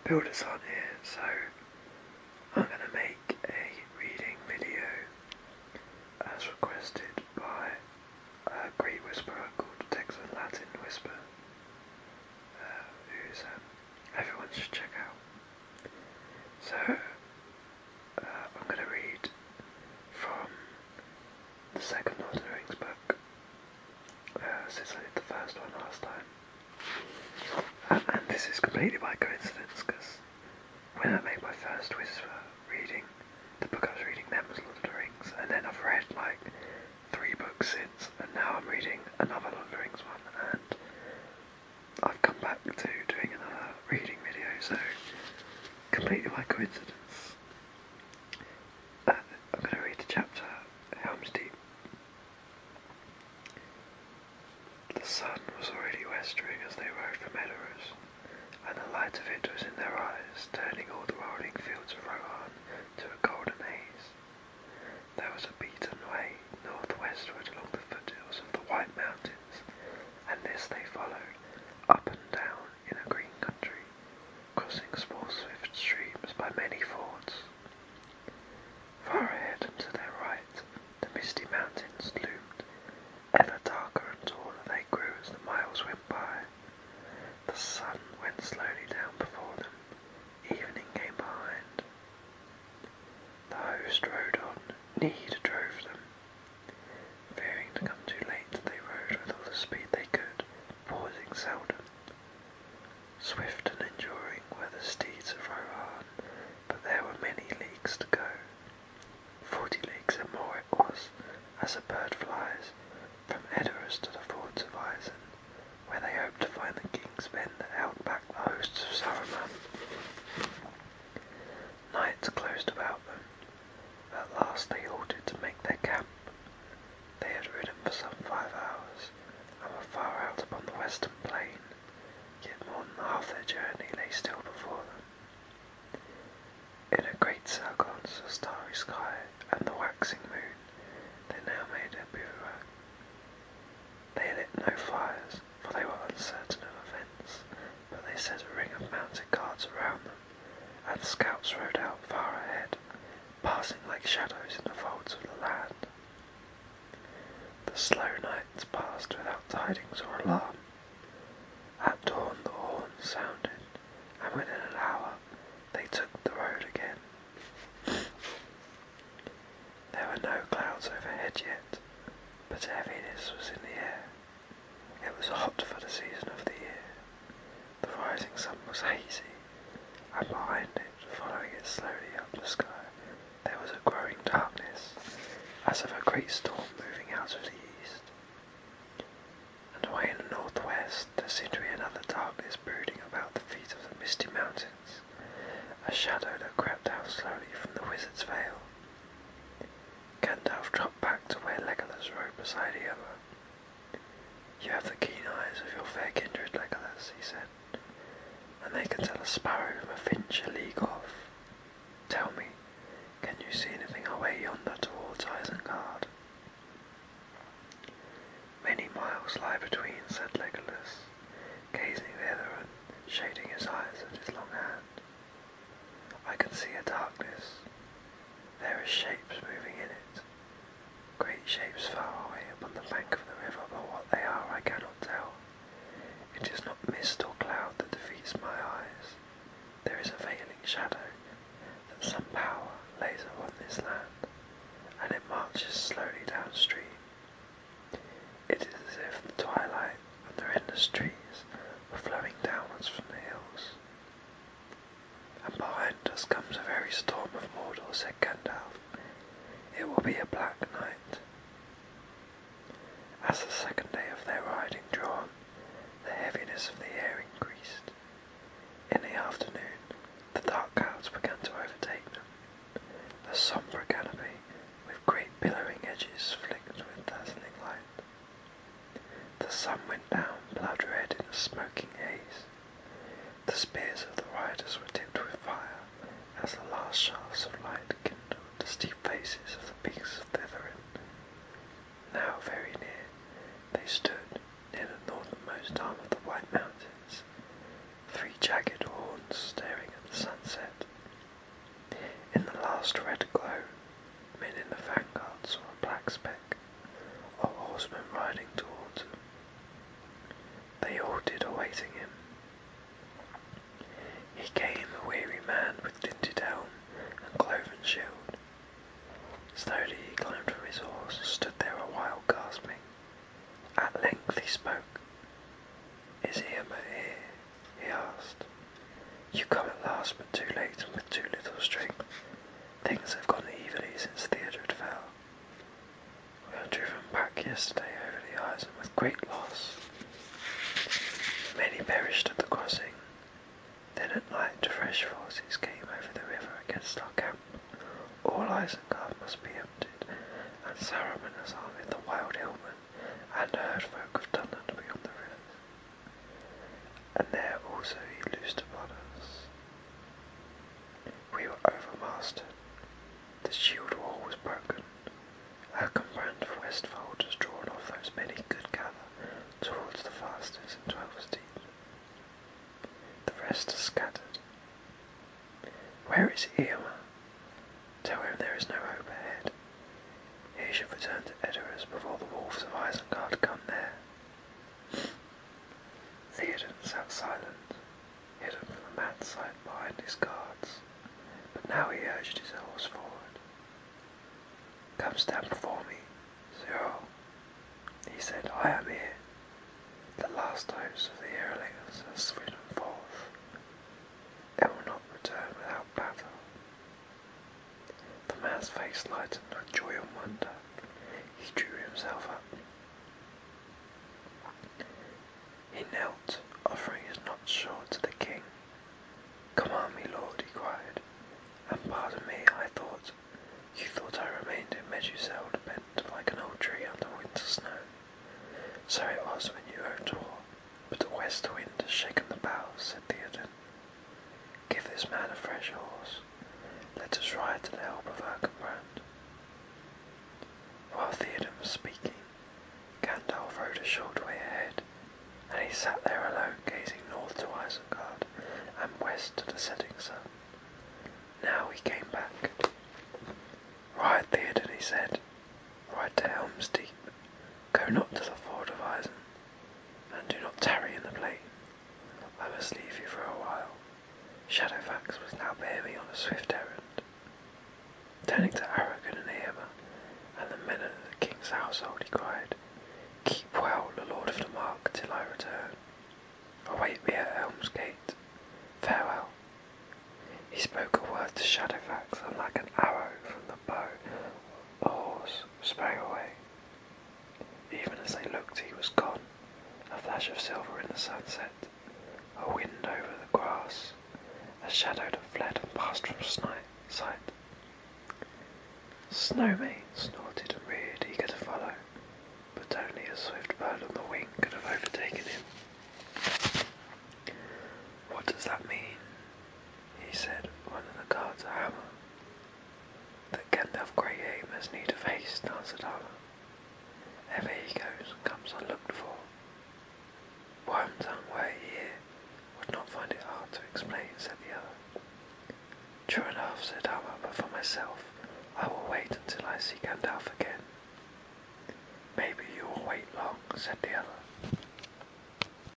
builders aren't here, so I'm going to make a reading video as requested by a great whisperer called Texan Latin Whisper, who's everyone should check out. So I'm going to read from the second Lord of the Rings book, since I did the first one last time. And this is completely by coincidence, because when I made my first Whisper reading, the book I was reading then was Lord of the Rings, and then I've read like 3 books since, and now I'm reading another Lord of the Rings one, and I've come back to doing another reading video, so completely by coincidence. I'm going to read the chapter Helm's Deep. The sun was already westering as they rode from Edoras, and the light of it was in their eyes, turning all the rolling fields of Rohan to a golden haze. There was a beaten way northwestward along the foothills of the White Mountains, and this they followed, up and down in a green country, crossing small swift streams by many fords. Far ahead and to their right, the misty mountains loomed. Ever darker and taller they grew as the miles went by. The sun went slowly down before them. Evening came behind. The host rode on. Need drove them. Fearing to come too late, they rode with all the speed they could, pausing seldom. Swift and enduring were the steeds of Rohan, but there were many leagues to go. 40 leagues and more it was, as a bird flies, from Edoras to the fords of Isen, where they hoped to find the King's Men that held back the hosts of Saruman. Night closed about them. At last they halted to make their camp. They had ridden for some 5 hours, and were far out upon the western plain, yet more than half their journey lay still before them. In a great circle under the starry sky and the waxing moon, they now made their bivouac. They lit no fires, for they were uncertain of events, but they set a ring of mounted guards around them, and the scouts rode out far ahead, passing like shadows in the folds of the land. The slow nights passed without tidings or alarm. At dawn the horn sounded, and within an hour they took the road again. There were no clouds overhead yet, but heaviness was in the air. It was hot for the season of the year. The rising sun was hazy, and behind it, following it slowly up the sky, there was a growing darkness, as of a great storm moving out of the east. And away in the northwest there seemed to be another darkness brooding about the feet of the misty mountains, a shadow that crept down slowly from the Wizard's Vale. Gandalf dropped back to where Legolas rode beside Eomer. "You have the keen eyes of your fair kindred, Legolas," he said, "and they can tell a sparrow from a finch a league off. Tell me, can you see anything away yonder towards Isengard?" "Many miles lie between," said Legolas, gazing thither and shading his eyes with his long hand. "I can see a darkness. There are shapes moving in it. Great shapes far away upon the bank of the river, but what they are I cannot tell. It is not mist or cloud that defeats my eyes. There is a veiling shadow that some power lays upon this land, and it marches slowly downstream. It is as if the twilight and the endless trees were flowing downwards from the hills. And behind us comes a very storm of Mordor," said Gandalf. "It will be a black night." As the second day of their riding drew on, the heaviness of the air increased. In the afternoon, the dark clouds began to overtake them. A sombre canopy, with great billowing edges, flicked with dazzling light. The sun went down blood red in a smoking haze. The spears of the riders were tipped with fire, as the last shafts of light kindled the steep faces of the peaks of Thitheryn. Now very near, they turning towards them. They all did awaiting him. He came, a weary man with dinted helm and cloven shield. Slowly he climbed from his horse, stood there a while gasping. At length he spoke. "Is Eomer here?" he asked. "You come at last, but too late and with too little strength. Things have gone evilly since Theodred fell. We were driven back yesterday over the Isen with great loss. Many perished at the crossing. Then at night fresh forces came over the river against our camp. All Isengard must be emptied, and Saruman has armed the wild hillmen and herd folk of Dunland beyond the rivers. And there also he loosed upon us. We were overmastered. The shield wall was broken. Erkenbrand of Westfold has drawn off those many good gather towards the fastness and 12 steep. The rest are scattered. Where is Eomer? Tell him there is no hope ahead. He should return to Edoras before the wolves of Isengard come there." Theoden sat silent, hidden from the mad sight behind his guards, but now he urged his horse forward. "Come stand before me, Sir," he said. "I am here. The last host of the Eorlings has ridden forth. It will not return without battle." The man's face lightened with joy and wonder. He drew himself up. He knelt, offering his knotted sword to the king. "Command me, lord," he cried, "and pardon me, you thought I remained in Meduseld bent like an old tree under winter snow. So it was when you owned war, but a west wind has shaken the boughs," said Theoden. "Give this man a fresh horse. Let us ride to the help of Erkenbrand." While Theoden was speaking, Gandalf rode a short way ahead, and he sat there alone gazing north to Isengard and west to the setting sun. Now he came back. "Ride, Theoden," he said. "Ride to Helm's Deep. Go not to the ford of Isen, and do not tarry in the plain. I must leave you for a while. Shadowfax must now bear me on a swift errand." Turning to Aragorn and Eomer and the men of the king's household, he cried, "Keep well the Lord of the Mark till I return. Await me at Helm's Gate. Farewell." He spoke a word to Shadowfax, and like an arrow from the bow, the horse sprang away. Even as they looked, he was gone, a flash of silver in the sunset, a wind over the grass, a shadow that fled and passed from sight. Snowmane snorted and reared, eager to follow, but only a swift bird on the wing could have overtaken him. "What does that mean?" he said, one of the guards a hammer. "That Gandalf Greyhaim has need of haste," answered Armor. "Ever he goes and comes unlooked for. Wormtongue, were he here, would not find it hard to explain," said the other. "True enough," said Armor, "but for myself, I will wait until I see Gandalf again." "Maybe you will wait long," said the other.